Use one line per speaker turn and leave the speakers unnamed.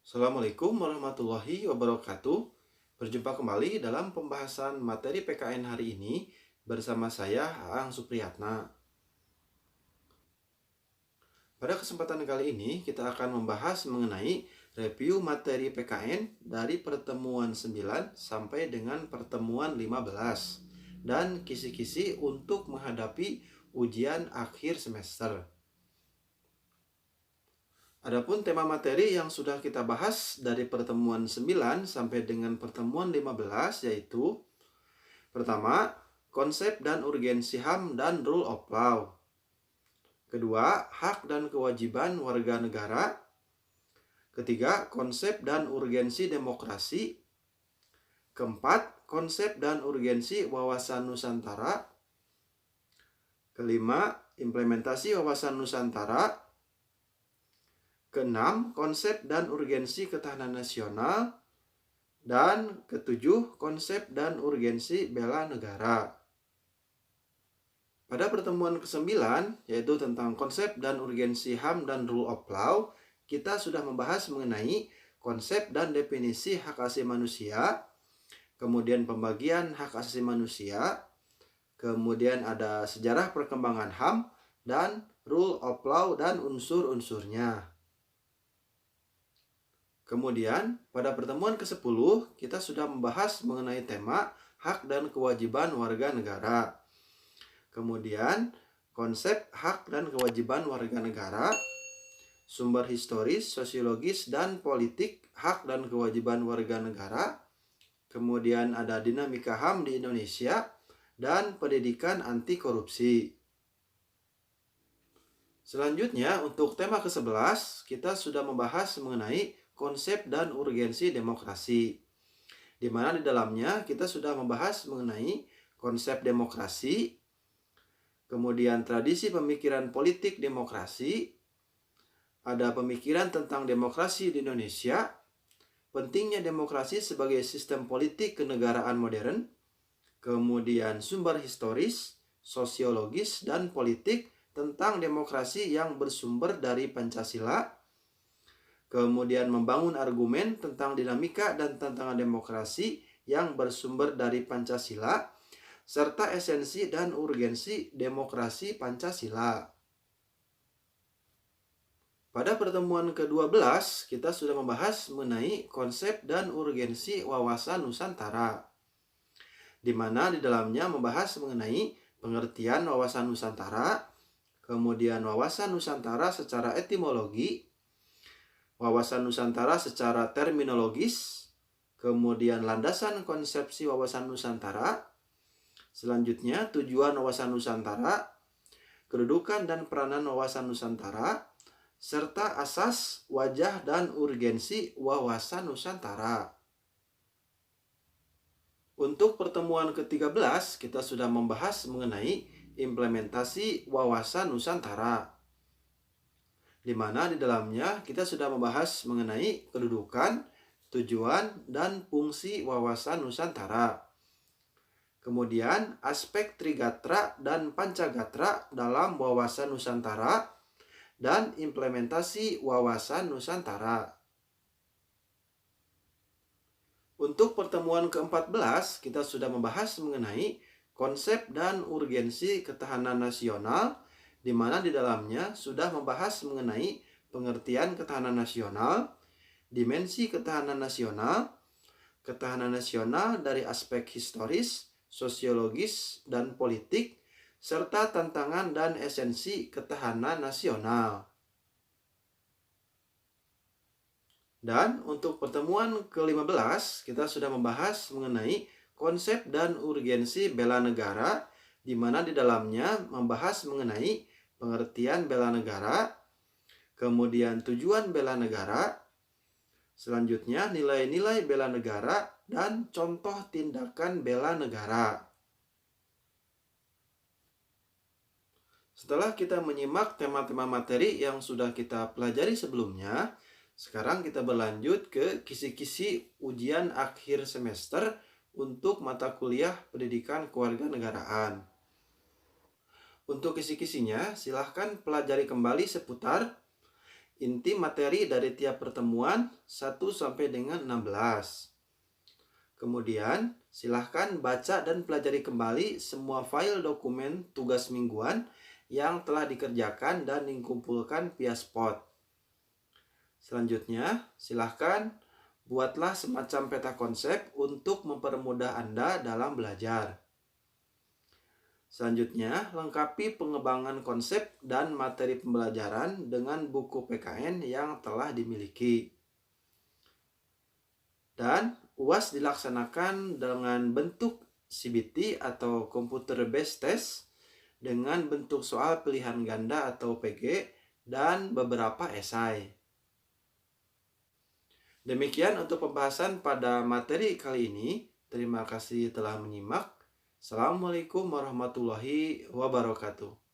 Assalamualaikum warahmatullahi wabarakatuh. Berjumpa kembali dalam pembahasan materi PKN hari ini bersama saya Aang Supriyatna. Pada kesempatan kali ini kita akan membahas mengenai review materi PKN dari pertemuan 9 sampai dengan pertemuan 15 dan kisi-kisi untuk menghadapi ujian akhir semester. Adapun tema materi yang sudah kita bahas dari pertemuan 9 sampai dengan pertemuan 15 yaitu pertama, konsep dan urgensi HAM dan rule of law. Kedua, hak dan kewajiban warga negara. Ketiga, konsep dan urgensi demokrasi. Keempat, konsep dan urgensi wawasan Nusantara. Kelima, implementasi wawasan Nusantara. Keenam, konsep dan urgensi ketahanan nasional. Dan ketujuh, konsep dan urgensi bela negara. Pada pertemuan ke-9, yaitu tentang konsep dan urgensi HAM dan rule of law, kita sudah membahas mengenai konsep dan definisi hak asasi manusia, kemudian pembagian hak asasi manusia, kemudian ada sejarah perkembangan HAM, dan rule of law dan unsur-unsurnya. Kemudian, pada pertemuan ke-10, kita sudah membahas mengenai tema hak dan kewajiban warga negara. Kemudian, konsep hak dan kewajiban warga negara, sumber historis, sosiologis, dan politik hak dan kewajiban warga negara. Kemudian ada dinamika HAM di Indonesia dan pendidikan anti korupsi. Selanjutnya, untuk tema ke-11, kita sudah membahas mengenai konsep dan urgensi demokrasi, di mana di dalamnya kita sudah membahas mengenai konsep demokrasi, kemudian tradisi pemikiran politik demokrasi, ada pemikiran tentang demokrasi di Indonesia, pentingnya demokrasi sebagai sistem politik kenegaraan modern, kemudian sumber historis, sosiologis, dan politik tentang demokrasi yang bersumber dari Pancasila, kemudian membangun argumen tentang dinamika dan tantangan demokrasi yang bersumber dari Pancasila, serta esensi dan urgensi demokrasi Pancasila. Pada pertemuan ke-12, kita sudah membahas mengenai konsep dan urgensi wawasan Nusantara, di mana di dalamnya membahas mengenai pengertian wawasan Nusantara, kemudian wawasan Nusantara secara etimologi, wawasan Nusantara secara terminologis, kemudian landasan konsepsi wawasan Nusantara, selanjutnya tujuan wawasan Nusantara, kedudukan dan peranan wawasan Nusantara, serta asas, wajah, dan urgensi wawasan Nusantara. Untuk pertemuan ke-13, kita sudah membahas mengenai implementasi wawasan Nusantara, di mana di dalamnya kita sudah membahas mengenai kedudukan, tujuan, dan fungsi wawasan Nusantara. Kemudian aspek Trigatra dan Pancagatra dalam wawasan Nusantara dan implementasi wawasan Nusantara. Untuk pertemuan ke-14, kita sudah membahas mengenai konsep dan urgensi ketahanan nasional, di mana di dalamnya sudah membahas mengenai pengertian ketahanan nasional, dimensi ketahanan nasional dari aspek historis, sosiologis, dan politik, serta tantangan dan esensi ketahanan nasional. Dan untuk pertemuan ke-15, kita sudah membahas mengenai konsep dan urgensi bela negara, di mana di dalamnya membahas mengenai pengertian bela negara, kemudian tujuan bela negara, selanjutnya nilai-nilai bela negara, dan contoh tindakan bela negara. Setelah kita menyimak tema-tema materi yang sudah kita pelajari sebelumnya, sekarang kita berlanjut ke kisi-kisi ujian akhir semester untuk mata kuliah pendidikan kewarganegaraan. Untuk kisi-kisinya, silahkan pelajari kembali seputar inti materi dari tiap pertemuan 1 sampai dengan 16. Kemudian, silahkan baca dan pelajari kembali semua file dokumen tugas mingguan yang telah dikerjakan dan dikumpulkan via Spot. Selanjutnya, silahkan buatlah semacam peta konsep untuk mempermudah Anda dalam belajar. Selanjutnya, lengkapi pengembangan konsep dan materi pembelajaran dengan buku PKN yang telah dimiliki. Dan UAS dilaksanakan dengan bentuk CBT atau Computer Based Test dengan bentuk soal pilihan ganda atau PG dan beberapa esai. Demikian untuk pembahasan pada materi kali ini. Terima kasih telah menyimak. Assalamualaikum warahmatullahi wabarakatuh.